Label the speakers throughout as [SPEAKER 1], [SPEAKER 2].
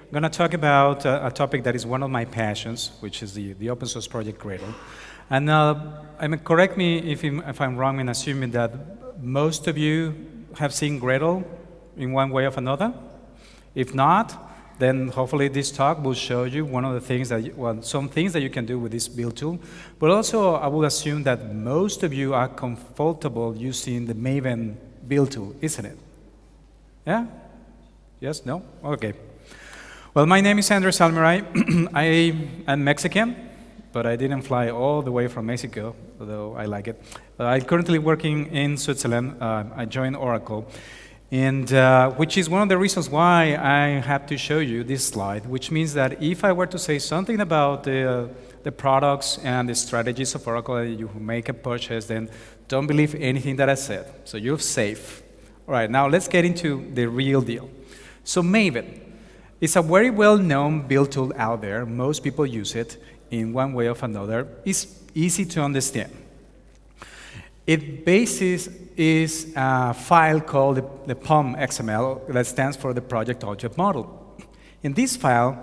[SPEAKER 1] I'm going to talk about a topic that is one of my passions, which is the open source project Gradle. And I mean, correct me if I'm wrong in assuming that most of you have seen Gradle in one way or another. If not, then hopefully this talk will show you one of the things that some things that you can do with this build tool. But also, I will assume that most of you are comfortable using the Maven build tool, isn't it? Yeah? Yes? No? Okay. Well, my name is Almiray. I am Mexican, but I didn't fly all the way from Mexico, although I like it. I'm currently working in Switzerland. I joined Oracle. And which is one of the reasons why I have to show you this slide, which means that if I were to say something about the products and the strategies of Oracle that you make a purchase, then don't believe anything that I said. So you're safe. All right, now let's get into the real deal. So Maven is a very well-known build tool out there. Most people use it in one way or another. It's easy to understand. Its basis is a file called the Pom.xml that stands for the Project Object Model. In this file,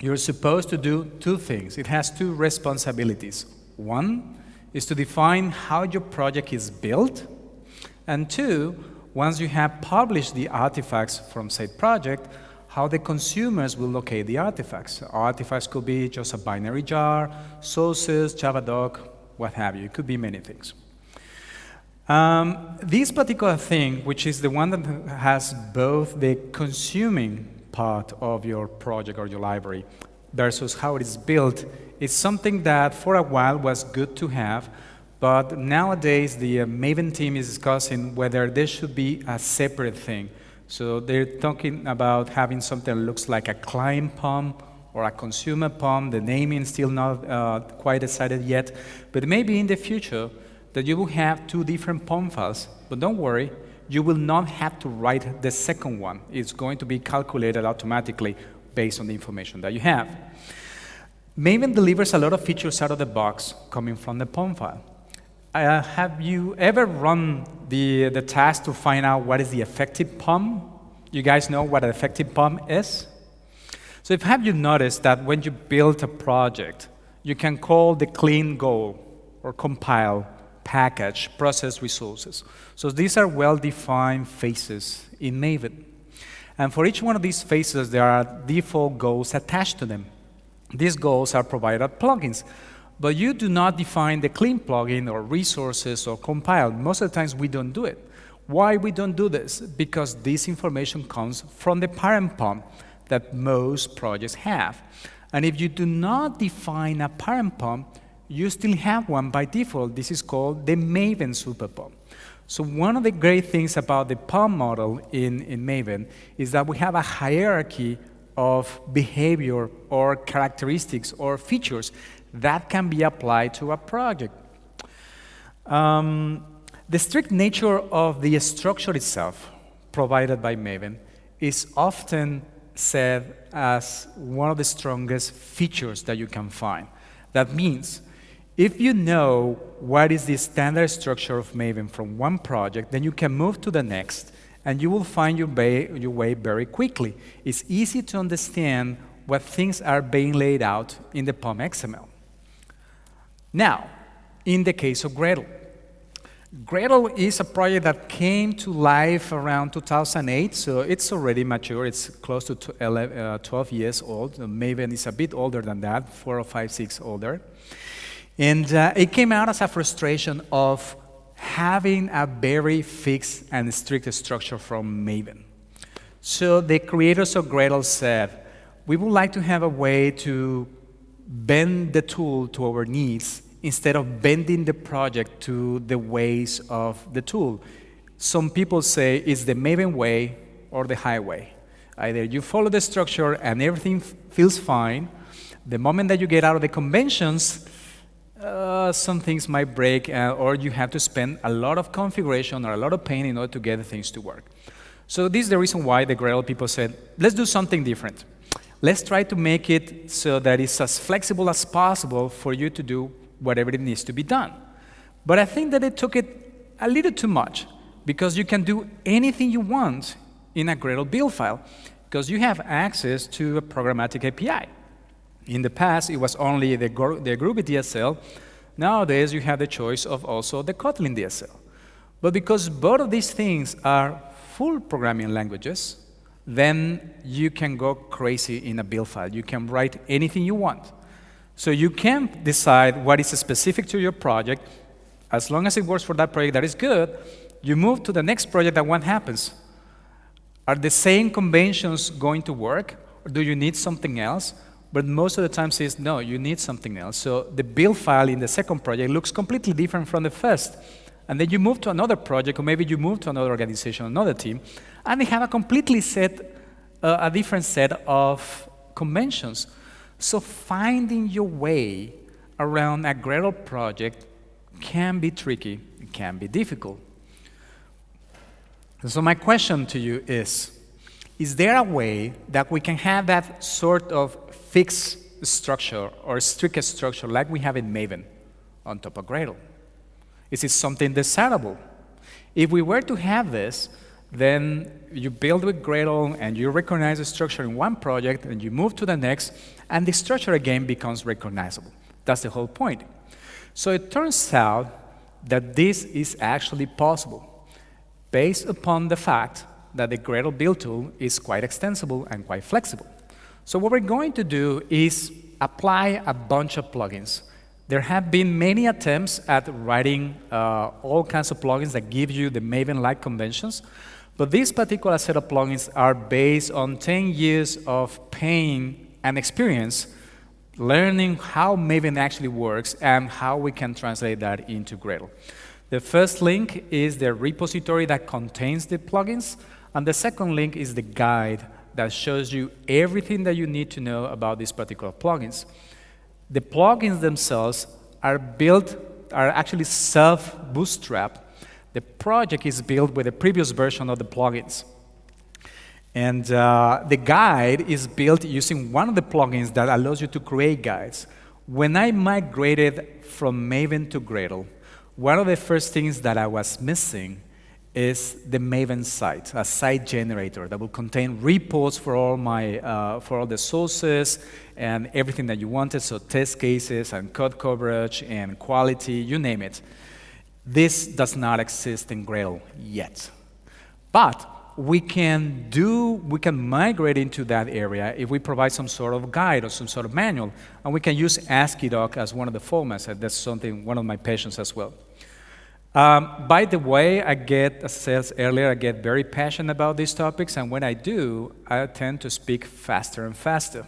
[SPEAKER 1] you're supposed to do two things. It has two responsibilities. One is to define how your project is built, and two, once you have published the artifacts from said project, how the consumers will locate the artifacts. Artifacts could be just a binary jar, sources, Javadoc, what have you. It could be many things. This particular thing, which is the one that has both the consuming part of your project or your library versus how it is built, is something that for a while was good to have, but nowadays the Maven team is discussing whether there should be a separate thing. So they're talking about having something that looks like a client POM or a consumer POM. The naming is still not quite decided yet, but maybe in the future that you will have two different POM files. But don't worry, you will not have to write the second one. It's going to be calculated automatically based on the information that you have. Maven delivers a lot of features out of the box coming from the POM file. Have you ever run the task to find out what is the effective POM? You guys know what an effective POM is? So have you noticed that when you build a project, you can call the clean goal or compile, package, process resources. So these are well-defined phases in Maven. And for each one of these phases, there are default goals attached to them. These goals are provided plugins. But you do not define the clean plugin or resources or compile. Most of the times we don't do it. Why we don't do this? Because this information comes from the parent POM that most projects have. And if you do not define a parent POM, you still have one by default. This is called the Maven Super POM. So one of the great things about the POM model in Maven is that we have a hierarchy of behavior or characteristics or features that can be applied to a project. The strict nature of the structure itself provided by Maven is often said as one of the strongest features that you can find. That means if you know what is the standard structure of Maven from one project, then you can move to the next, and you will find your way very quickly. It's easy to understand what things are being laid out in the Pom.xml. Now, in the case of Gradle. Gradle is a project that came to life around 2008, so it's already mature. It's close to 12 years old. Maven is a bit older than that, 4 or 5, 6 older. And it came out as a frustration of having a very fixed and strict structure from Maven. So the creators of Gradle said, we would like to have a way to bend the tool to our needs instead of bending the project to the ways of the tool. Some people say it's the Maven way or the highway. Either you follow the structure and everything feels fine. The moment that you get out of the conventions, some things might break, or you have to spend a lot of configuration or a lot of pain in order to get the things to work. So this is the reason why the Gradle people said, let's do something different. Let's try to make it so that it's as flexible as possible for you to do whatever it needs to be done. But I think that it took it a little too much, because you can do anything you want in a Gradle build file. because you have access to a programmatic API. In the past, it was only the Groovy DSL. Nowadays, you have the choice of also the Kotlin DSL. But because both of these things are full programming languages, then you can go crazy in a build file. You can write anything you want. So you can decide what is specific to your project. As long as it works for that project, that is good. You move to the next project, and what happens? Are the same conventions going to work, or do you need something else? But most of the times it's no, you need something else. So the build file in the second project looks completely different from the first. And then you move to another project, or maybe you move to another organization, another team, and they have a completely a different set of conventions. So finding your way around a Gradle project can be tricky, it can be difficult. So my question to you is there a way that we can have that sort of fixed structure or strict structure like we have in Maven on top of Gradle? Is it something desirable? If we were to have this, then you build with Gradle and you recognize the structure in one project and you move to the next and the structure again becomes recognizable. That's the whole point. So it turns out that this is actually possible based upon the fact that the Gradle Build Tool is quite extensible and quite flexible. So what we're going to do is apply a bunch of plugins. There have been many attempts at writing all kinds of plugins that give you the Maven-like conventions, but this particular set of plugins are based on 10 years of pain and experience learning how Maven actually works and how we can translate that into Gradle. The first link is the repository that contains the plugins, and the second link is the guide that shows you everything that you need to know about these particular plugins. The plugins themselves are actually self-bootstrapped. The project is built with the previous version of the plugins. And the guide is built using one of the plugins that allows you to create guides. When I migrated from Maven to Gradle, one of the first things that I was missing is the Maven site, a site generator that will contain repos for all the sources and everything that you wanted, so test cases and code coverage and quality, you name it. This does not exist in Gradle yet. But we can migrate into that area if we provide some sort of guide or some sort of manual, and we can use AsciiDoc as one of the formats. That's something one of my patients as well. By the way, as I said earlier, I get very passionate about these topics, and when I do, I tend to speak faster and faster.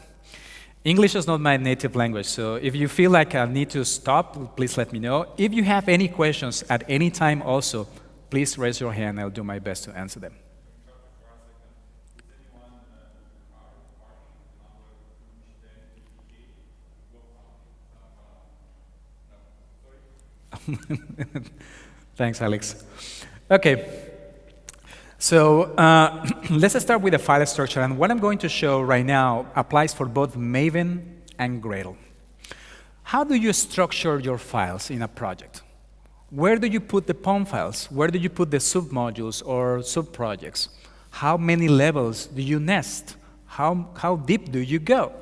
[SPEAKER 1] English is not my native language, so if you feel like I need to stop, please let me know. If you have any questions at any time also, please raise your hand. I'll do my best to answer them. Thanks, Alex. Okay, so let's start with the file structure. And what I'm going to show right now applies for both Maven and Gradle. How do you structure your files in a project? Where do you put the Pom files? Where do you put the submodules or subprojects? How many levels do you nest? How deep do you go?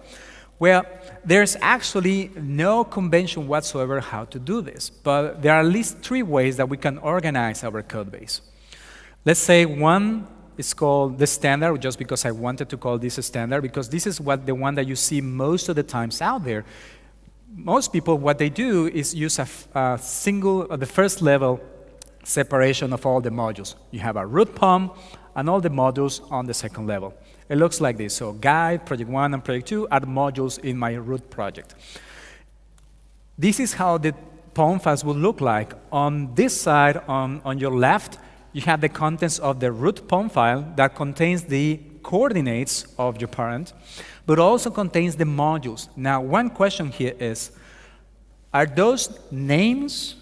[SPEAKER 1] Well, there's actually no convention whatsoever how to do this, but there are at least 3 ways that we can organize our code base. Let's say one is called the standard, just because I wanted to call this a standard, because this is the one that you see most of the times out there. Most people, what they do is use the first level separation of all the modules. You have a root Pom and all the modules on the second level. It looks like this. So guide, project 1, and project 2 are modules in my root project. This is how the Pom files will look like. On this side, on your left, you have the contents of the root Pom file that contains the coordinates of your parent, but also contains the modules. Now, one question here is, are those names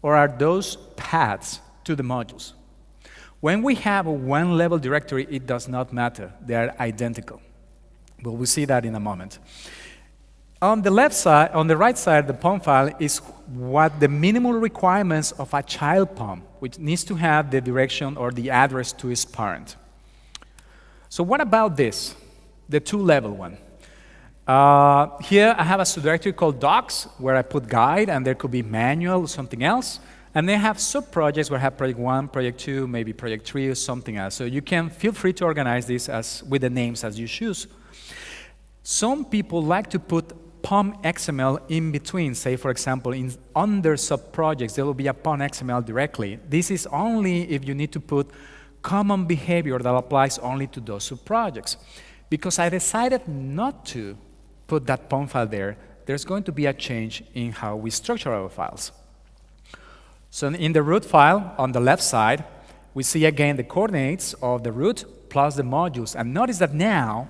[SPEAKER 1] or are those paths to the modules? When we have a one-level directory, it does not matter. They are identical. But we'll see that in a moment. On the left side, on the right side, the Pom file is what the minimal requirements of a child Pom, which needs to have the direction or the address to its parent. So what about this, the two-level one? Here I have a subdirectory called docs, where I put guide, and there could be manual or something else. And they have sub-projects where I have project 1, project 2, maybe project 3 or something else. So you can feel free to organize this with the names as you choose. Some people like to put Pom.xml in between. Say, for example, under sub-projects, there will be a Pom.xml directly. This is only if you need to put common behavior that applies only to those sub-projects. Because I decided not to put that Pom file there, there's going to be a change in how we structure our files. So in the root file, on the left side, we see again the coordinates of the root plus the modules. And notice that now,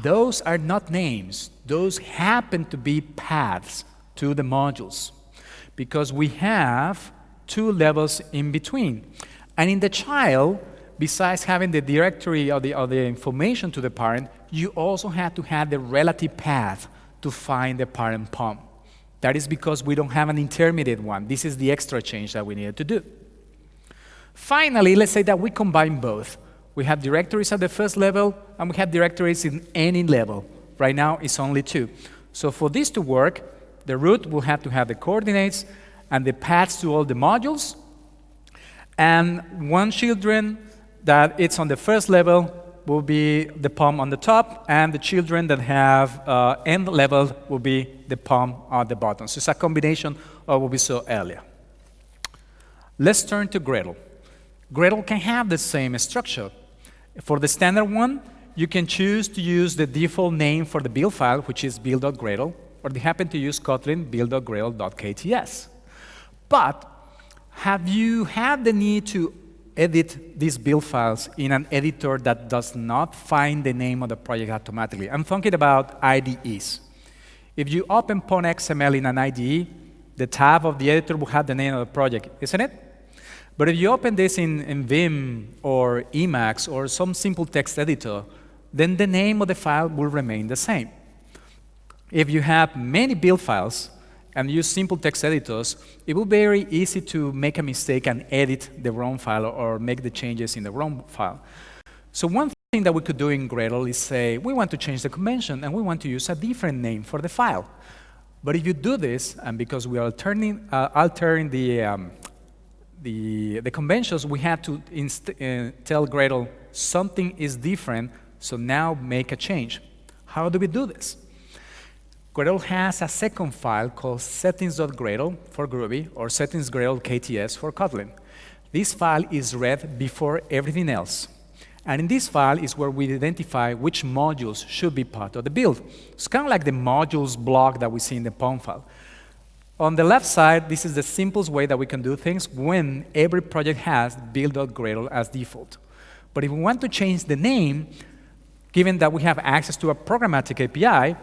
[SPEAKER 1] those are not names. Those happen to be paths to the modules, because we have two levels in between. And in the child, besides having the directory or the information to the parent, you also have to have the relative path to find the parent Pom. That is because we don't have an intermediate one. This is the extra change that we needed to do. Finally, let's say that we combine both. We have directories at the first level, and we have directories in any level. Right now, it's only 2. So for this to work, the root will have to have the coordinates and the paths to all the modules. And one children that it's on the first level will be the Pom on the top, and the children that have end level will be the Pom at the bottom. So it's a combination of what we saw earlier. Let's turn to Gradle. Gradle can have the same structure. For the standard one, you can choose to use the default name for the build file, which is Build.gradle, or they happen to use Kotlin Build.gradle.kts. But have you had the need to edit these build files in an editor that does not find the name of the project automatically? I'm thinking about IDEs. If you open Pom.xml in an IDE, the tab of the editor will have the name of the project, isn't it? But if you open this in Vim or Emacs or some simple text editor, then the name of the file will remain the same. If you have many build files and use simple text editors, it will be very easy to make a mistake and edit the wrong file or make the changes in the wrong file. So one thing that we could do in Gradle is say, we want to change the convention and we want to use a different name for the file. But if you do this, and because we are altering the conventions, we have to tell Gradle something is different, so now make a change. How do we do this? Gradle has a second file called settings.gradle for Groovy, or settings.gradle.kts for Kotlin. This file is read before everything else. And in this file is where we identify which modules should be part of the build. It's kind of like the modules block that we see in the Pom file. On the left side, this is the simplest way that we can do things when every project has Build.gradle as default. But if we want to change the name, given that we have access to a programmatic API,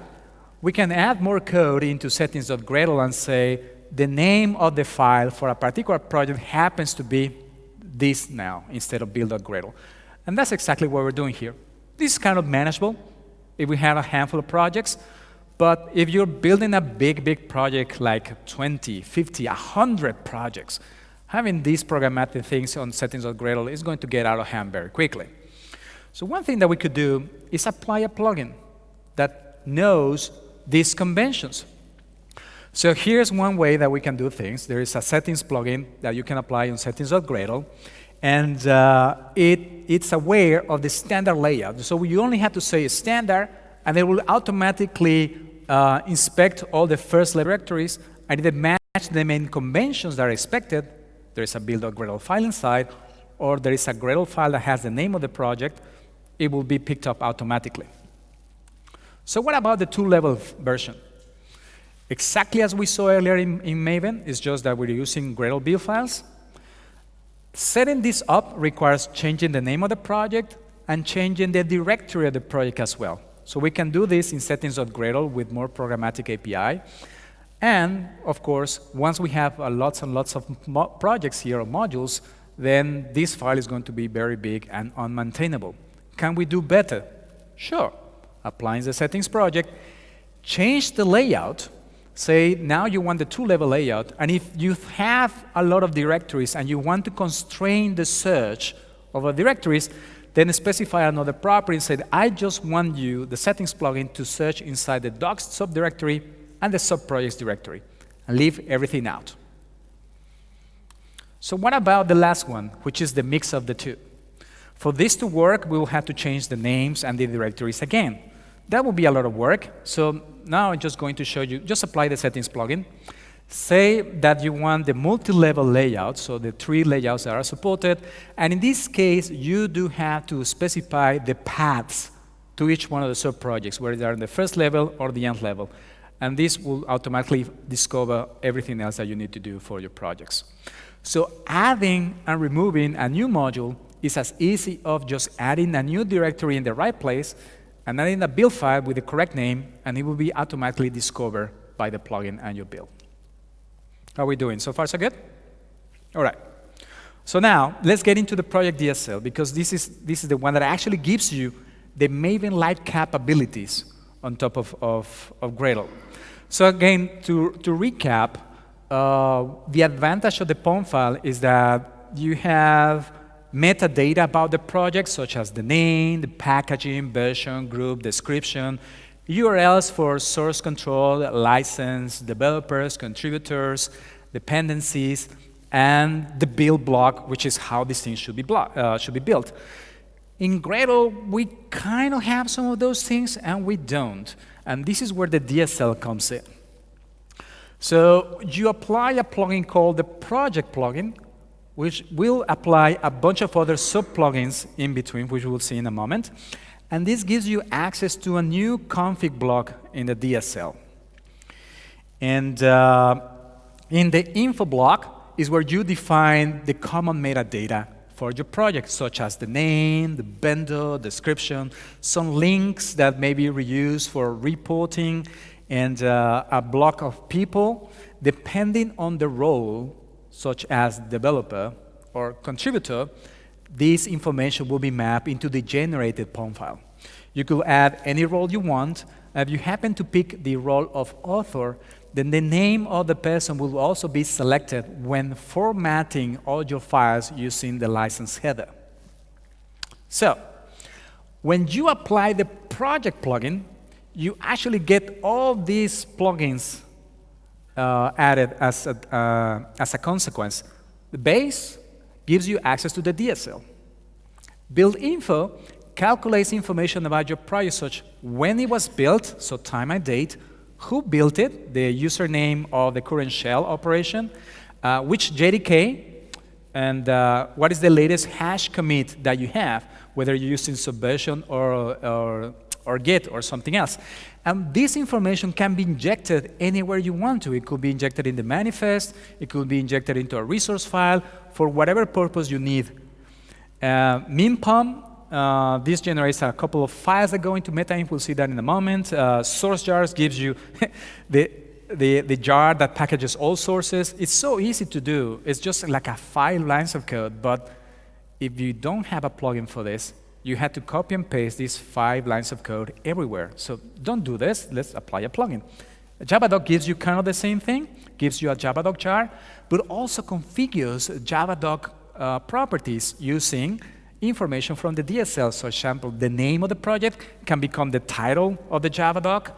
[SPEAKER 1] we can add more code into settings.gradle and say the name of the file for a particular project happens to be this now instead of Build.gradle. And that's exactly what we're doing here. This is kind of manageable if we have a handful of projects. But if you're building a big project like 20, 50, 100 projects, having these programmatic things on settings.gradle is going to get out of hand very quickly. So one thing that we could do is apply a plugin that knows these conventions. So here's one way that we can do things. There is a settings plugin that you can apply on settings.gradle, and it's aware of the standard layout. So you only have to say standard, and it will automatically inspect all the first directories, and if they match the main conventions that are expected, there is a Build.gradle file inside, or there is a Gradle file that has the name of the project, it will be picked up automatically. So what about the two-level version? Exactly as we saw earlier in Maven, it's just that we're using Gradle build files. Setting this up requires changing the name of the project and changing the directory of the project as well. So we can do this in settings.gradle with more programmatic API. And of course, once we have lots and lots of projects here or modules, then this file is going to be very big and unmaintainable. Can we do better? Sure. Applying the settings project, change the layout. Say now you want the two-level layout, and if you have a lot of directories and you want to constrain the search of directories, then specify another property and say, I just want you, the settings plugin, to search inside the docs subdirectory and the subprojects directory, and leave everything out. So what about the last one, which is the mix of the two? For this to work, we will have to change the names and the directories again. That will be a lot of work. So now I'm just going to show you, just apply the settings plugin. Say that you want the multi-level layout, so the 3 layouts that are supported. And in this case, you do have to specify the paths to each one of the sub-projects, whether they are in the first level or the end level. And this will automatically discover everything else that you need to do for your projects. So adding and removing a new module is as easy of just adding a new directory in the right place and adding a build file with the correct name, and it will be automatically discovered by the plugin and your build. How are we doing? So far, so good? All right. So now, let's get into the project DSL, because this is the one that actually gives you the Maven-like capabilities on top of Gradle. So again, to recap, the advantage of the Pom file is that you have metadata about the project, such as the name, the packaging, version, group, description, URLs for source control, license, developers, contributors, dependencies, and the build block, which is how these things should be built. In Gradle, we kind of have some of those things, and we don't. And this is where the DSL comes in. So you apply a plugin called the project plugin, which will apply a bunch of other sub-plugins in between, which we'll see in a moment. And this gives you access to a new config block in the DSL. And in the info block is where you define the common metadata for your project, such as the name, the vendor, description, some links that may be reused for reporting, and a block of people, depending on the role, such as developer or contributor. This information will be mapped into the generated Pom file. You could add any role you want. If you happen to pick the role of author, then the name of the person will also be selected when formatting all your files using the license header. So, when you apply the project plugin, you actually get all these plugins added as a consequence. The base gives you access to the DSL. Build info calculates information about your project, such when it was built, so time and date, who built it, the username of the current shell operation, which JDK, and what is the latest hash commit that you have, whether you're using Subversion or Git or something else. And this information can be injected anywhere you want to. It could be injected in the manifest. It could be injected into a resource file for whatever purpose you need. Minpom, this generates a couple of files that go into meta-inf. We'll see that in a moment. Source jars gives you the jar that packages all sources. It's so easy to do. It's just like 5 lines of code. But if you don't have a plugin for this, you had to copy and paste these 5 lines of code everywhere. So don't do this. Let's apply a plugin. Javadoc gives you kind of the same thing, gives you a Javadoc jar, but also configures Javadoc properties using information from the DSL. So, for example, the name of the project can become the title of the Javadoc.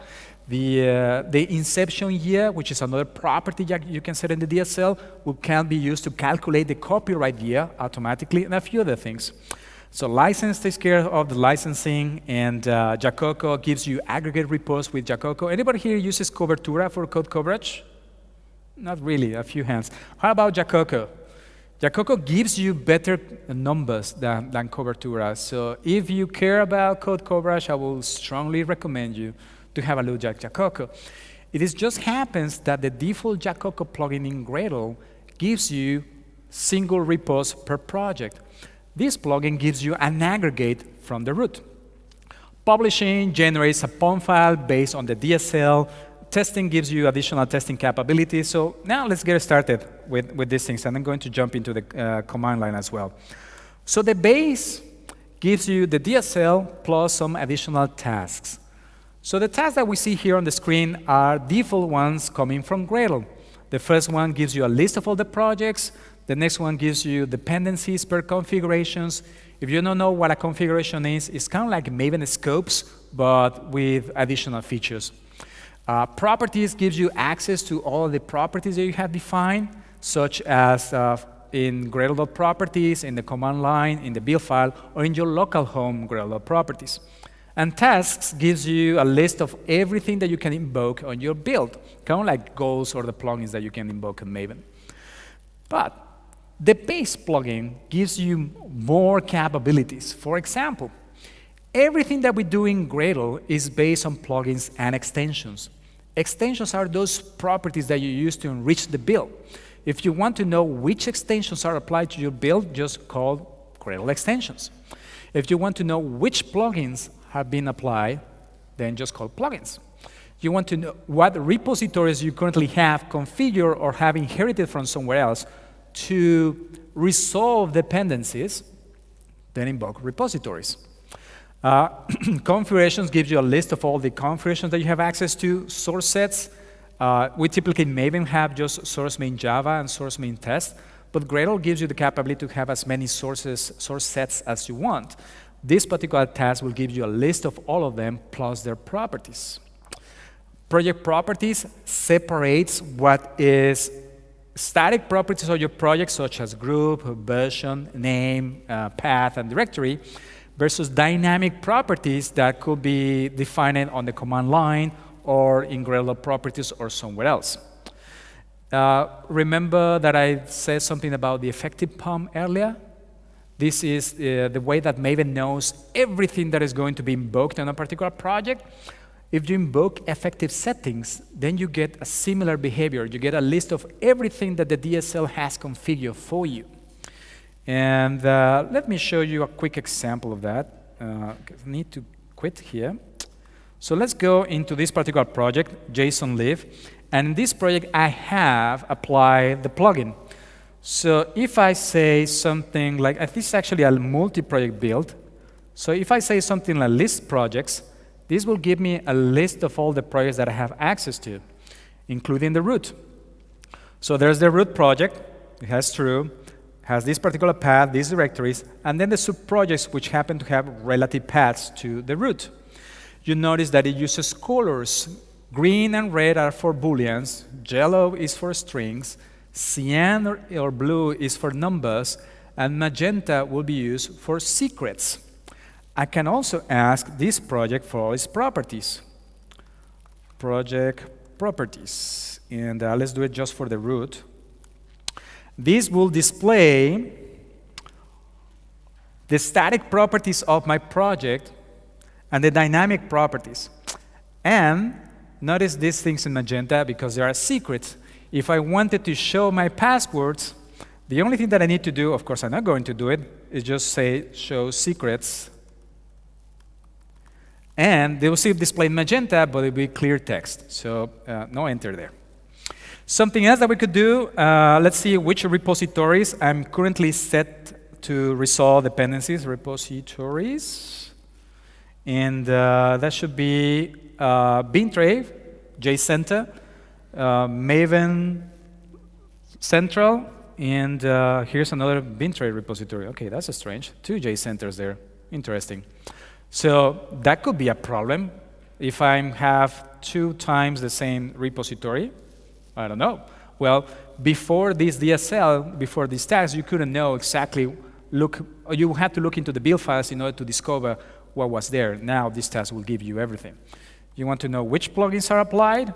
[SPEAKER 1] The inception year, which is another property that you can set in the DSL, can be used to calculate the copyright year automatically, and a few other things. So license takes care of the licensing, and Jacoco gives you aggregate reports with Jacoco. Anybody here uses Cobertura for code coverage? Not really, a few hands. How about Jacoco? Jacoco gives you better numbers than Cobertura. So if you care about code coverage, I will strongly recommend you to have a look at Jacoco. It just happens that the default Jacoco plugin in Gradle gives you single reports per project. This plugin gives you an aggregate from the root. Publishing generates a Pom file based on the DSL. Testing gives you additional testing capabilities. So now let's get started with these things. And I'm going to jump into the command line as well. So the base gives you the DSL plus some additional tasks. So the tasks that we see here on the screen are default ones coming from Gradle. The first one gives you a list of all the projects. The next one gives you dependencies per configurations. If you don't know what a configuration is, it's kind of like Maven scopes, but with additional features. Properties gives you access to all the properties that you have defined, such as in Gradle.properties, in the command line, in the build file, or in your local home Gradle.properties. And tasks gives you a list of everything that you can invoke on your build, kind of like goals or the plugins that you can invoke in Maven. But the base plugin gives you more capabilities. For example, everything that we do in Gradle is based on plugins and extensions. Extensions are those properties that you use to enrich the build. If you want to know which extensions are applied to your build, just call Gradle extensions. If you want to know which plugins have been applied, then just call plugins. You want to know what repositories you currently have configured or have inherited from somewhere else to resolve dependencies, then invoke repositories. Configurations gives you a list of all the configurations that you have access to. Source sets, we typically in Maven have just source main Java and source main test, but Gradle gives you the capability to have as many source sets as you want. This particular task will give you a list of all of them plus their properties. Project properties separates what is static properties of your project, such as group, version, name, path, and directory, versus dynamic properties that could be defined on the command line or in Gradle properties or somewhere else. Remember that I said something about the effective Pom earlier? This is the way that Maven knows everything that is going to be invoked on a particular project. If you invoke effective settings, then you get a similar behavior. You get a list of everything that the DSL has configured for you. And let me show you a quick example of that. I need to quit here. So let's go into this particular project, JSON Live. And in this project, I have applied the plugin. So if I say something like, this is actually a multi-project build. So if I say something like list projects, this will give me a list of all the projects that I have access to, including the root. So there's the root project. It has true, has this particular path, these directories, and then the sub-projects which happen to have relative paths to the root. You notice that it uses colors. Green and red are for booleans, yellow is for strings, cyan or blue is for numbers, and magenta will be used for secrets. I can also ask this project for its properties. Project properties. And let's do it just for the root. This will display the static properties of my project and the dynamic properties. And notice these things in magenta because they are secrets. If I wanted to show my passwords, the only thing that I need to do, of course I'm not going to do it, is just say show secrets. And they will see it displayed magenta, but it will be clear text. So no enter there. Something else that we could do, let's see which repositories I'm currently set to resolve dependencies. Repositories. And that should be bin tray, JCenter, Maven Central, and here's another bin tray repository. Okay, that's strange. 2 JCenters there. Interesting. So that could be a problem if I have 2 times the same repository. I don't know. Well, before this DSL, before these tags, you couldn't know exactly. You had to look into the build files in order to discover what was there. Now this task will give you everything. You want to know which plugins are applied?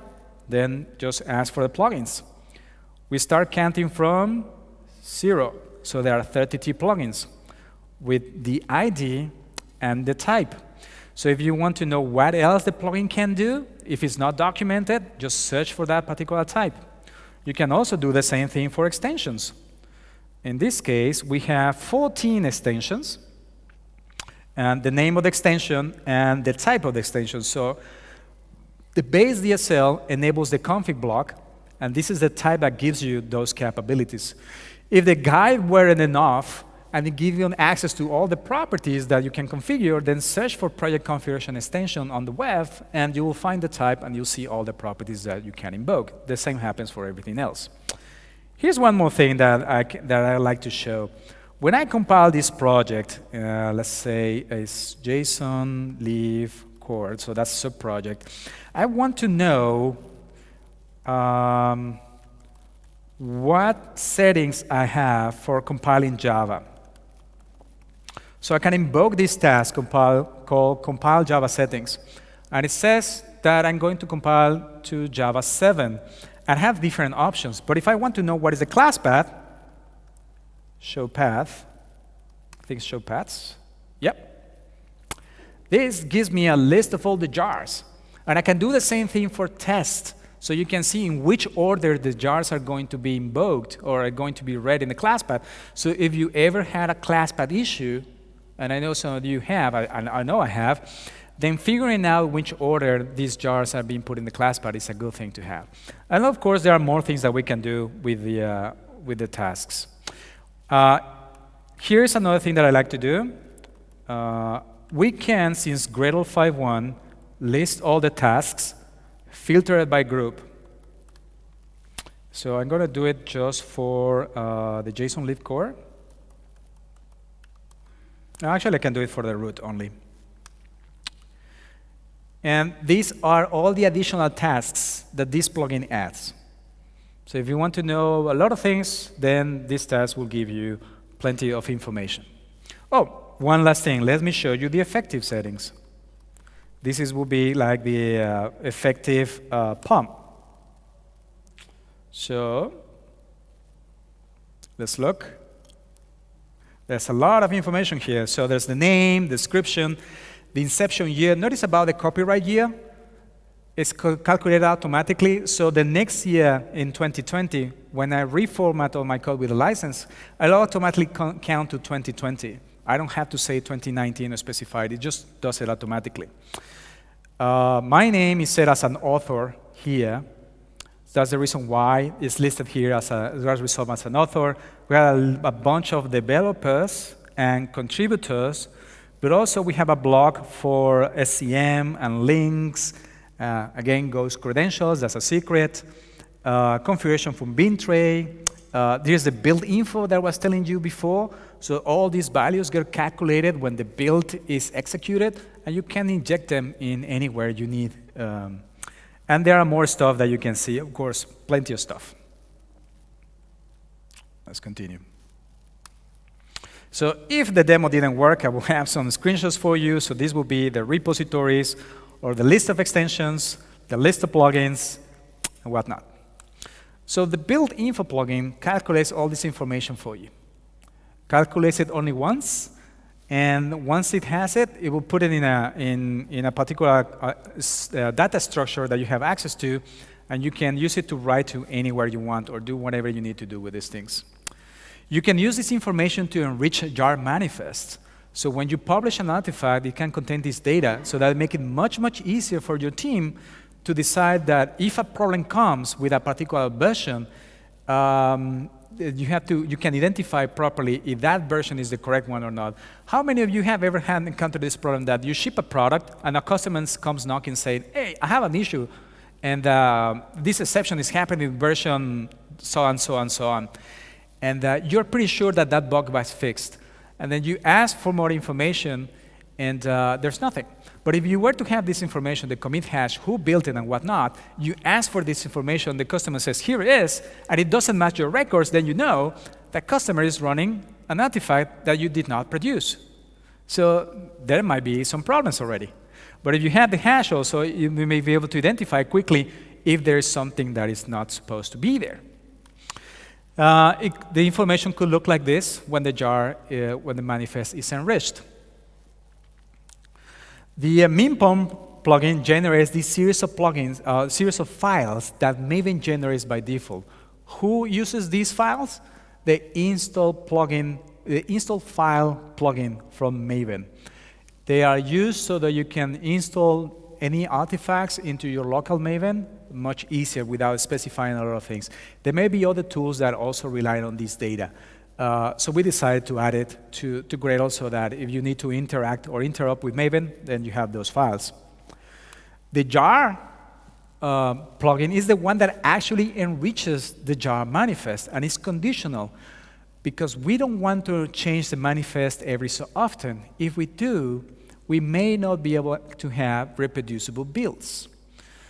[SPEAKER 1] Then just ask for the plugins. We start counting from 0. So there are 32 plugins with the ID and the type. So if you want to know what else the plugin can do, if it's not documented, just search for that particular type. You can also do the same thing for extensions. In this case, we have 14 extensions, and the name of the extension and the type of the extension. So the base DSL enables the config block, and this is the type that gives you those capabilities. If the guide weren't enough, and it gives you access to all the properties that you can configure, then search for project configuration extension on the web, and you will find the type, and you'll see all the properties that you can invoke. The same happens for everything else. Here's one more thing that I like to show. When I compile this project, let's say it's JSON leave core, so that's a subproject. I want to know what settings I have for compiling Java. So I can invoke this task called compile Java settings. And it says that I'm going to compile to Java 7 and have different options. But if I want to know what is the class path, show path, I think show paths, yep. This gives me a list of all the jars. And I can do the same thing for test. So you can see in which order the jars are going to be invoked or are going to be read in the class path. So if you ever had a class path issue, and I know some of you have, I know I have, then figuring out which order these jars are being put in the class path is a good thing to have. And of course, there are more things that we can do with the tasks. Here's another thing that I like to do. We can, since Gradle 5.1, list all the tasks, filter it by group. So I'm going to do it just for the JSON leave core. Actually, I can do it for the root only. And these are all the additional tasks that this plugin adds. So if you want to know a lot of things, then this task will give you plenty of information. Oh, one last thing. Let me show you the effective settings. This will be like the effective Pom. So let's look. There's a lot of information here. So there's the name, description, the inception year. Notice about the copyright year. It's calculated automatically. So the next year in 2020, when I reformat all my code with a license, I'll automatically count to 2020. I don't have to say 2019 or specify it. It just does it automatically. My name is set as an author here. That's the reason why it's listed here as a result as an author. We have a bunch of developers and contributors, but also we have a blog for SCM and links. Again, goes credentials, that's a secret. Configuration from bin tray. There's the build info that I was telling you before. So all these values get calculated when the build is executed, and you can inject them in anywhere you need. And there are more stuff that you can see, of course, plenty of stuff. Let's continue. So if the demo didn't work, I will have some screenshots for you. So this will be the repositories or the list of extensions, the list of plugins, and whatnot. So the build info plugin calculates all this information for you. Calculates it only once, and once it has it, it will put it in a particular data structure that you have access to, and you can use it to write to anywhere you want or do whatever you need to do with these things. You can use this information to enrich jar manifests. So when you publish an artifact, it can contain this data, so that make it much, much easier for your team to decide that if a problem comes with a particular version, you can identify properly if that version is the correct one or not. How many of you have ever encountered this problem that you ship a product and a customer comes knocking saying, hey, I have an issue, and this exception is happening in version so and so and so on. And you're pretty sure that that bug was fixed. And then you ask for more information, and there's nothing. But if you were to have this information, the commit hash, who built it and whatnot, you ask for this information, the customer says, here it is, and it doesn't match your records, then you know that customer is running an artifact that you did not produce. So there might be some problems already. But if you have the hash also, you may be able to identify quickly if there is something that is not supposed to be there. The information could look like this when the manifest is enriched. The Minpom plugin generates this series of plugins, series of files that Maven generates by default. Who uses these files? The install file plugin from Maven. They are used so that you can install any artifacts into your local Maven much easier without specifying a lot of things. There may be other tools that also rely on this data. So we decided to add it to Gradle so that if you need to interact or interrupt with Maven, then you have those files. The jar plugin is the one that actually enriches the jar manifest, and it's conditional because we don't want to change the manifest every so often. If we do, we may not be able to have reproducible builds.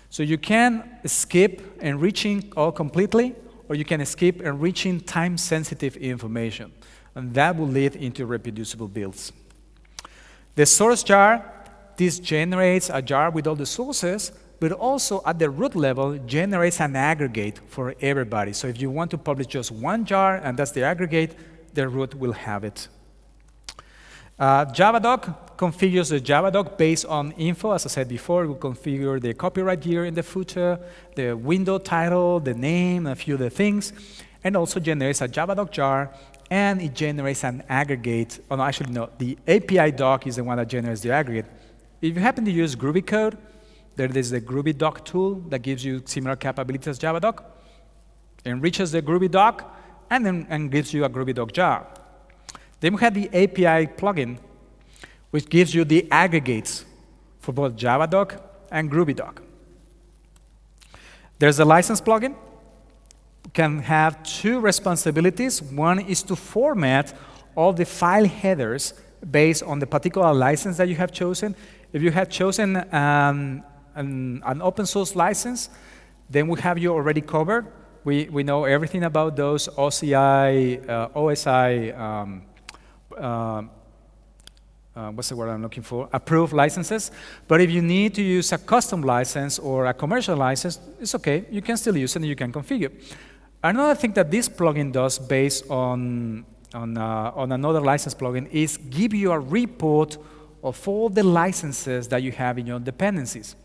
[SPEAKER 1] So you can skip enriching all completely, or you can skip enriching time-sensitive information, and that will lead into reproducible builds. The source jar, this generates a jar with all the sources, but also at the root level generates an aggregate for everybody. So if you want to publish just one jar and that's the aggregate, the root will have it. Javadoc configures the Javadoc based on info. As I said before, it will configure the copyright year in the footer, the window title, the name, a few other things, and also generates a Javadoc jar, and it generates an aggregate. Oh, no, actually, no. The API doc is the one that generates the aggregate. If you happen to use Groovy code, there is the Groovy doc tool that gives you similar capabilities as Javadoc, enriches the Groovy doc, and gives you a Groovy doc jar. Then we have the API plugin, which gives you the aggregates for both Javadoc and Groovy doc. There's a license plugin. Can have two responsibilities. One is to format all the file headers based on the particular license that you have chosen. If you have chosen an open source license, then we have you already covered. We know everything about those OCI, OSI, what's the word I'm looking for? Approved licenses. But if you need to use a custom license or a commercial license, it's okay. You can still use it and you can configure. Another thing that this plugin does based on another license plugin is give you a report of all the licenses that you have in your dependencies.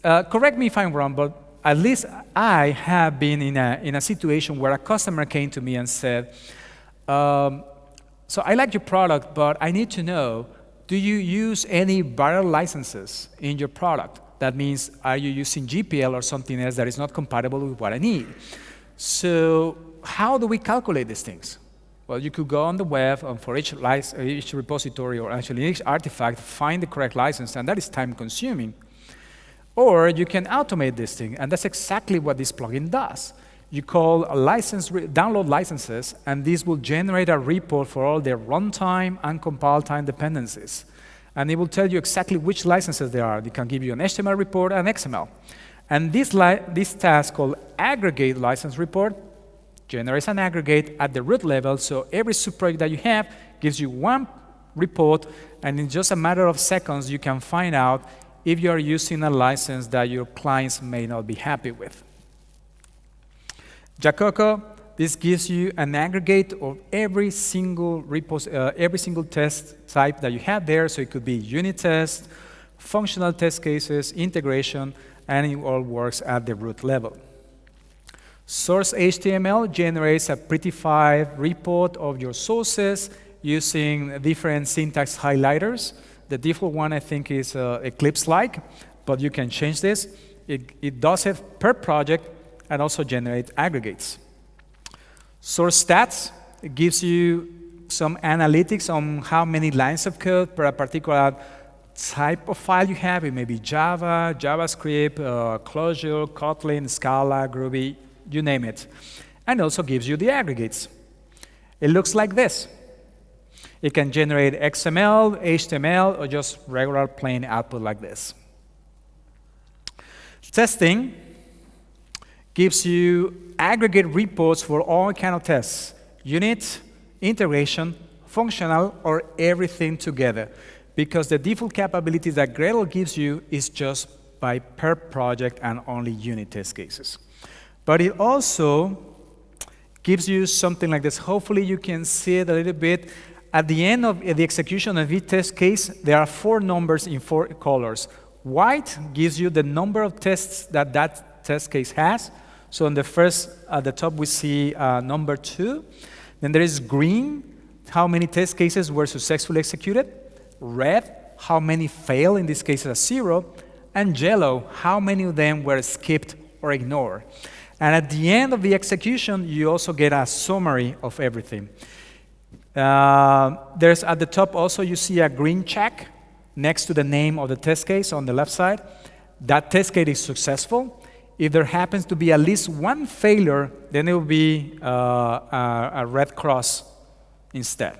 [SPEAKER 1] Correct me if I'm wrong, but at least I have been in a situation where a customer came to me and said, so I like your product, but I need to know, do you use any viral licenses in your product? That means, are you using GPL or something else that is not compatible with what I need? So how do we calculate these things? Well, you could go on the web and for each repository or actually each artifact, find the correct license, and that is time-consuming. Or you can automate this thing, and that's exactly what this plugin does. You call a license, download licenses, and this will generate a report for all the runtime and compile time dependencies. And it will tell you exactly which licenses there are. It can give you an HTML report and XML. And this task called aggregate license report generates an aggregate at the root level, so every subproject that you have gives you one report, and in just a matter of seconds, you can find out if you are using a license that your clients may not be happy with. Jacoco, this gives you an aggregate of every single test type that you have there. So it could be unit test, functional test cases, integration, and it all works at the root level. Source HTML generates a prettified report of your sources using different syntax highlighters. The default one, I think, is Eclipse-like, but you can change this. It does it per project and also generate aggregates. Source stats, it gives you some analytics on how many lines of code per a particular type of file you have. It may be Java, JavaScript, Clojure, Kotlin, Scala, Groovy, you name it. And also gives you the aggregates. It looks like this. It can generate XML, HTML, or just regular plain output like this. Testing gives you aggregate reports for all kind of tests, unit, integration, functional, or everything together. Because the default capability that Gradle gives you is just by per project and only unit test cases. But it also gives you something like this. Hopefully you can see it a little bit. At the end of the execution of each test case, there are 4 numbers in 4 colors. White gives you the number of tests that that test case has. So on the first, at the top, we see number 2. Then there is green, how many test cases were successfully executed. Red, how many failed, in this case, 0. And yellow, how many of them were skipped or ignored. And at the end of the execution, you also get a summary of everything. There's at the top also, you see a green check next to the name of the test case on the left side. that test case is successful. If there happens to be at least one failure, then it will be a red cross instead.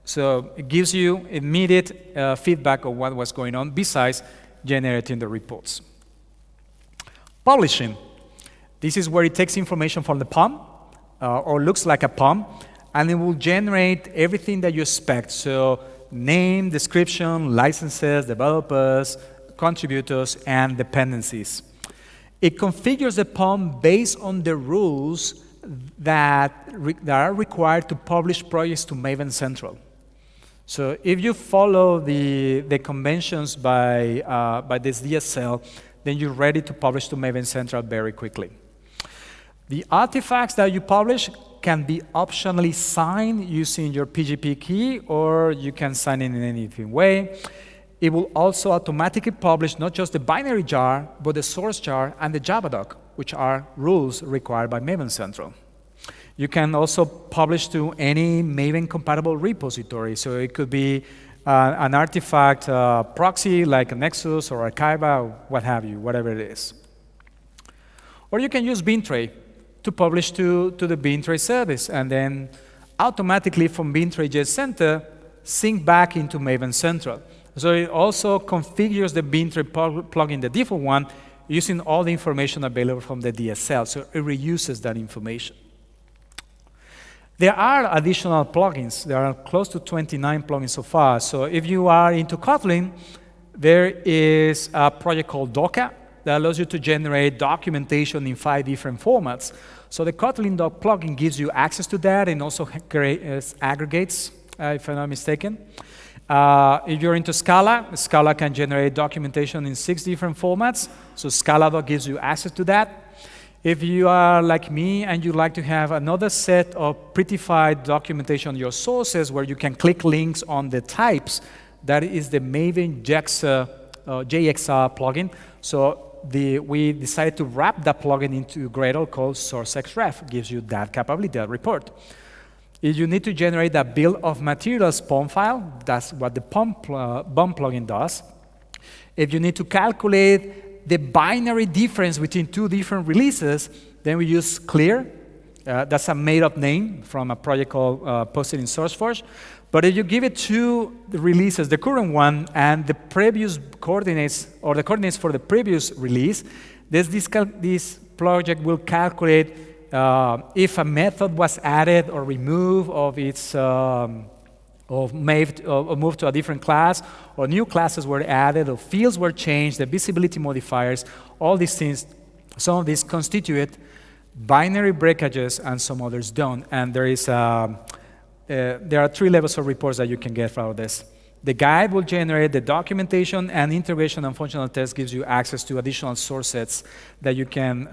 [SPEAKER 1] So it gives you immediate feedback of what was going on besides generating the reports. Publishing. This is where it takes information from the Pom, or looks like a Pom, and it will generate everything that you expect. So name, description, licenses, developers, contributors, and dependencies. It configures the Pom based on the rules that are required to publish projects to Maven Central. So if you follow the conventions by this DSL, then you're ready to publish to Maven Central very quickly. The artifacts that you publish can be optionally signed using your PGP key, or you can sign it in any different way. It will also automatically publish not just the binary jar, but the source jar and the Java doc, which are rules required by Maven Central. You can also publish to any Maven-compatible repository. So it could be an artifact proxy like a Nexus or Archiva, or what have you, whatever it is. Or you can use Bintray to publish to the Bintray service, and then automatically from Bintray JS Center, sync back into Maven Central. So it also configures the Bintray plugin, the default one, using all the information available from the DSL. So it reuses that information. There are additional plugins. There are close to 29 plugins so far. So if you are into Kotlin, there is a project called Doka that allows you to generate documentation in 5 different formats. So the Kotlin doc plugin gives you access to that and also aggregates, if I'm not mistaken. If you're into Scala, Scala can generate documentation in 6 different formats. So Scala doc gives you access to that. If you are like me and you like to have another set of prettified documentation on your sources where you can click links on the types, that is the Maven JXR plugin. So we decided to wrap that plugin into Gradle called SourceXref. Gives you that capability, that report. If you need to generate a bill of materials POM file, that's what the POM plugin does. If you need to calculate the binary difference between 2 different releases, then we use Clear. That's a made-up name from a project called posted in SourceForge. But if you give it 2 releases, the current one and the previous coordinates, or the coordinates for the previous release, this project will calculate if a method was added or removed of its or moved to a different class, or new classes were added, or fields were changed, the visibility modifiers, all these things. Some of these constitute binary breakages, and some others don't. And there are 3 levels of reports that you can get from this. The guide will generate the documentation, and integration and functional test gives you access to additional source sets that you can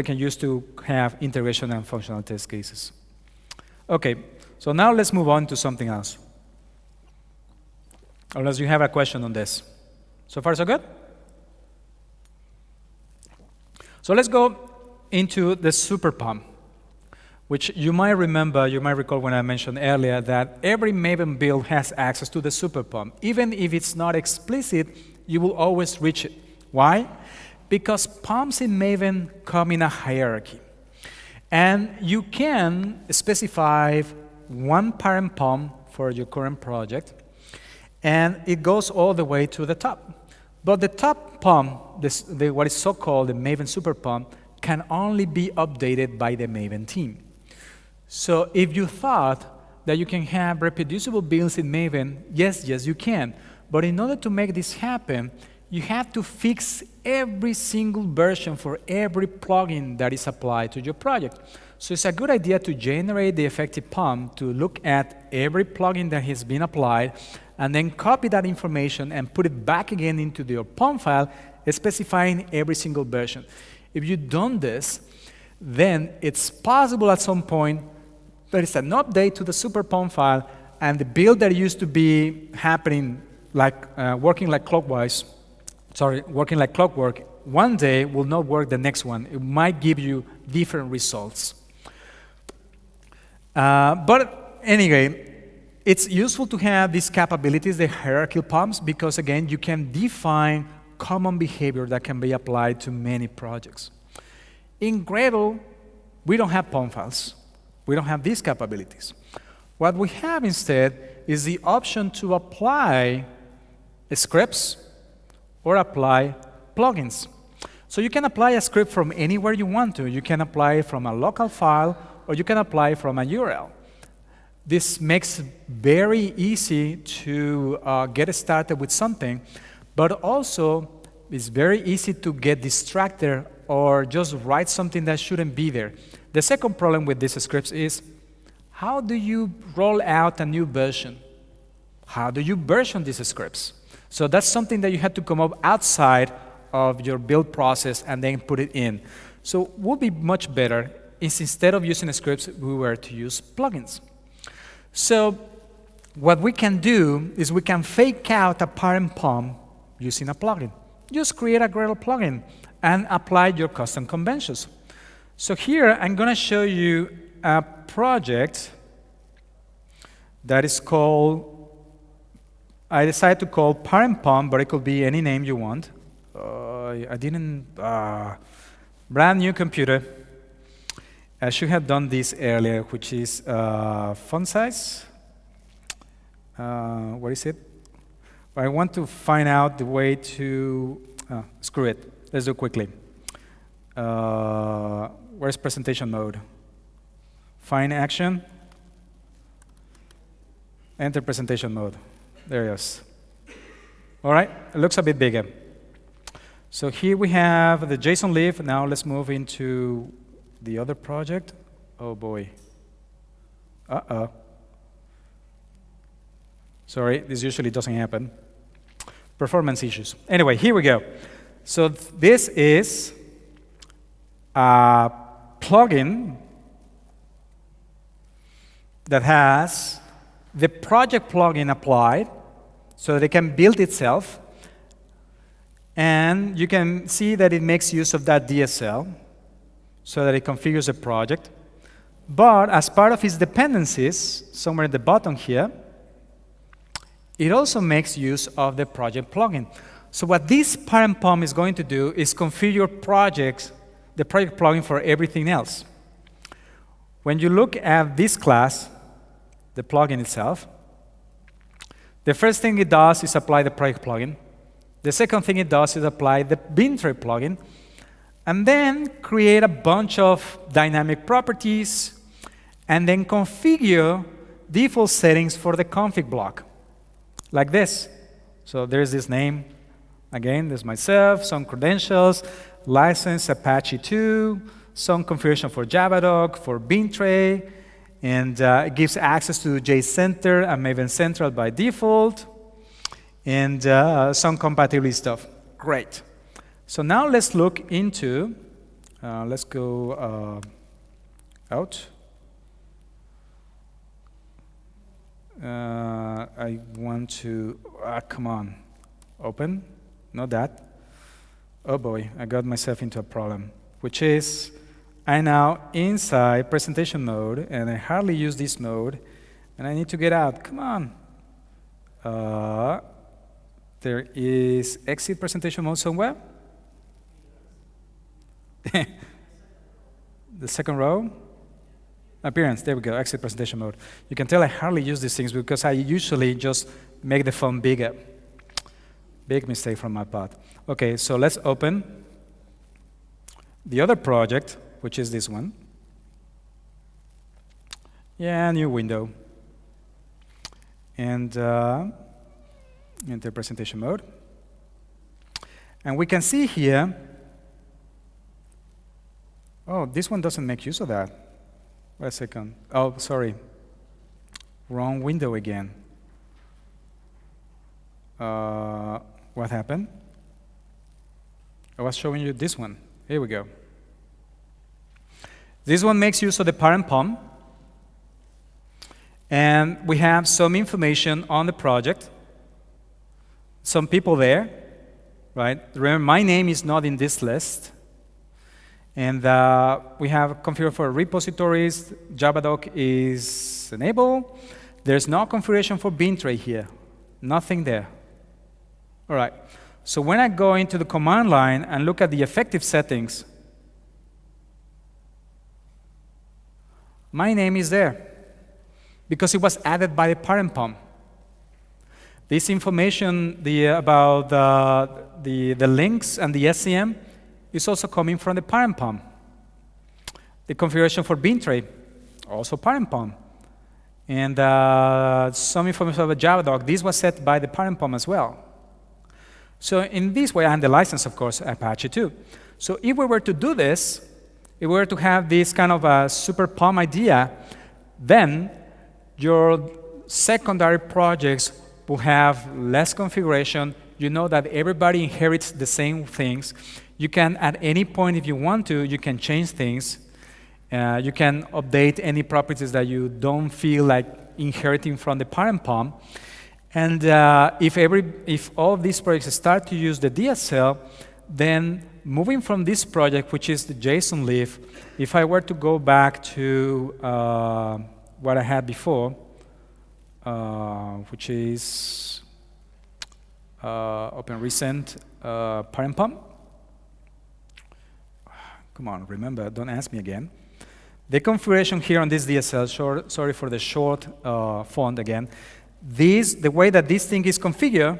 [SPEAKER 1] use to have integration and functional test cases. Okay. So now let's move on to something else. Unless you have a question on this. So far, so good? So let's go into the Super Pom, which you might remember, you might recall when I mentioned earlier that every Maven build has access to the Super Pom. Even if it's not explicit, you will always reach it. Why? Because POMs in Maven come in a hierarchy. And you can specify one parent POM for your current project, and it goes all the way to the top. But the top POM, what is so-called the Maven Super POM, can only be updated by the Maven team. So if you thought that you can have reproducible builds in Maven, yes, you can. But in order to make this happen, you have to fix every single version for every plugin that is applied to your project. So it's a good idea to generate the effective POM to look at every plugin that has been applied, and then copy that information and put it back again into your POM file, specifying every single version. If you've done this, then it's possible at some point there is an update to the Super POM file, and the build that used to be happening like working like clockwork, one day will not work the next one. It might give you different results. But anyway, it's useful to have these capabilities, the hierarchical POMs, because again, you can define common behavior that can be applied to many projects. In Gradle, we don't have Pom files. We don't have these capabilities. What we have instead is the option to apply scripts or apply plugins. So you can apply a script from anywhere you want to. You can apply it from a local file, or you can apply it from a URL. This makes it very easy to get started with something, but also it's very easy to get distracted or just write something that shouldn't be there. The second problem with these scripts is, how do you roll out a new version? How do you version these scripts? So that's something that you have to come up outside of your build process and then put it in. So what would be much better is, instead of using scripts, we were to use plugins. So what we can do is we can fake out a parent Pom using a plugin. Just create a Gradle plugin and apply your custom conventions. So here I'm going to show you a project that is called, I decided to call parent Pom, but it could be any name you want. I didn't, brand new computer. I should have done this earlier, which is font size. What is it? I want to find out the way to, screw it. Let's do it quickly. Where's presentation mode? Find action. Enter presentation mode. There it is. All right, it looks a bit bigger. So here we have the JSON lib. Now let's move into the other project. Oh boy. Uh-oh. Sorry, this usually doesn't happen. Performance issues. Anyway, here we go. So this is a plugin that has the project plugin applied so that it can build itself. And you can see that it makes use of that DSL so that it configures a project. But as part of its dependencies, somewhere at the bottom here, it also makes use of the project plugin. So what this parent Pom is going to do is configure projects, the project plugin for everything else. When you look at this class, the plugin itself, the first thing it does is apply the project plugin. The second thing it does is apply the bin tray plugin, and then create a bunch of dynamic properties, and then configure default settings for the config block, like this. So there's this name. Again, there's myself, some credentials, license Apache 2, some configuration for Javadoc, for bin tray, and it gives access to JCenter and Maven Central by default, and some compatibility stuff. Great. So now let's look into, let's go out. I want to, come on, open, not that. Oh boy, I got myself into a problem, which is I'm now inside presentation mode, and I hardly use this mode, and I need to get out. Come on. There is exit presentation mode somewhere. The second row. Appearance, there we go, exit presentation mode. You can tell I hardly use these things because I usually just make the font bigger. Big mistake from my part. Okay, so let's open the other project, which is this one. Yeah, new window. And enter presentation mode. And we can see here, oh, this one doesn't make use of that. Wait a second. Oh, sorry. Wrong window again. What happened? I was showing you this one. Here we go. This one makes use of the parent Pom. And we have some information on the project. Some people there, right? Remember, my name is not in this list. And we have configured for repositories. Javadoc is enabled. There's no configuration for bin tray here. Nothing there. All right. So when I go into the command line and look at the effective settings, my name is there because it was added by the parent Pom. This information about the links and the SCM is also coming from the parent Pom. The configuration for bin tray, also parent Pom. And some information about Javadoc, this was set by the parent Pom as well. So in this way, and the license, of course, Apache too. So if we were to do this, if we were to have this kind of a super Pom idea, then your secondary projects will have less configuration. You know that everybody inherits the same things. You can, at any point, if you want to, you can change things. You can update any properties that you don't feel like inheriting from the parent Pom. And if all of these projects start to use the DSL, then moving from this project, which is the JSON leaf, if I were to go back to what I had before, which is open recent parent Pom. Come on, remember, don't ask me again. The configuration here on this DSL, sorry for the short font again. The way that this thing is configured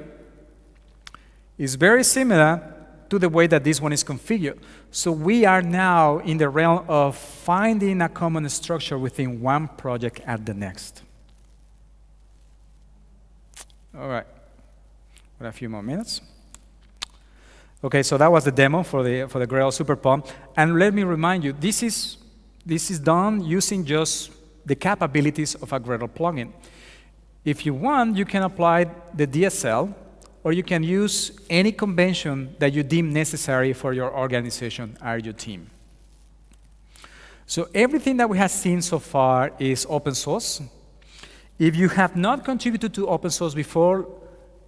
[SPEAKER 1] is very similar to the way that this one is configured. So we are now in the realm of finding a common structure within one project at the next. All right, got a few more minutes. Okay, so that was the demo for the Gradle Super Pom. And let me remind you, this is done using just the capabilities of a Gradle plugin. If you want, you can apply the DSL, or you can use any convention that you deem necessary for your organization or your team. So everything that we have seen so far is open source. If you have not contributed to open source before,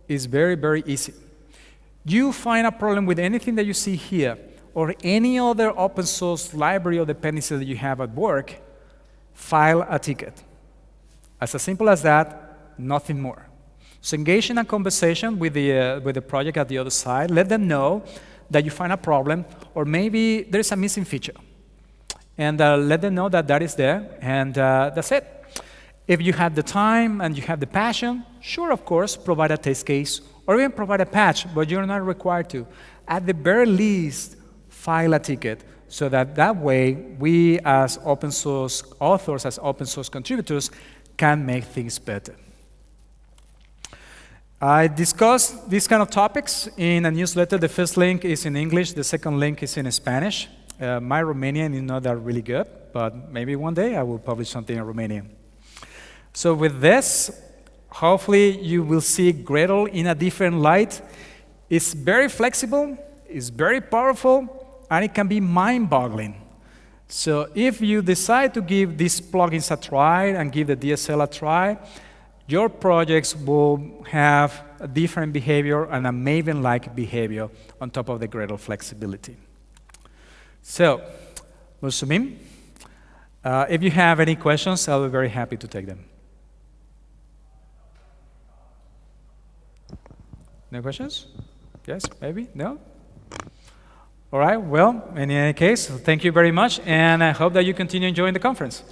[SPEAKER 1] it's very, very easy. You find a problem with anything that you see here, or any other open source library or dependency that you have at work, file a ticket. As simple as that, nothing more. So engage in a conversation with the project at the other side. Let them know that you find a problem, or maybe there's a missing feature. And let them know that that is there, and that's it. If you have the time and you have the passion, sure, of course, provide a test case, or even provide a patch, but you're not required to. At the very least, file a ticket, so that way we as open source authors, as open source contributors, can make things better. I discussed these kind of topics in a newsletter. The first link is in English, the second link is in Spanish. My Romanian is not that really good, but maybe one day I will publish something in Romanian. So with this, hopefully you will see Gradle in a different light. It's very flexible, it's very powerful, and it can be mind-boggling. So if you decide to give these plugins a try and give the DSL a try, your projects will have a different behavior and a Maven-like behavior on top of the Gradle flexibility. So, Musumim, if you have any questions, I'll be very happy to take them. No questions? Yes, maybe? No? All right, well, in any case, thank you very much, and I hope that you continue enjoying the conference.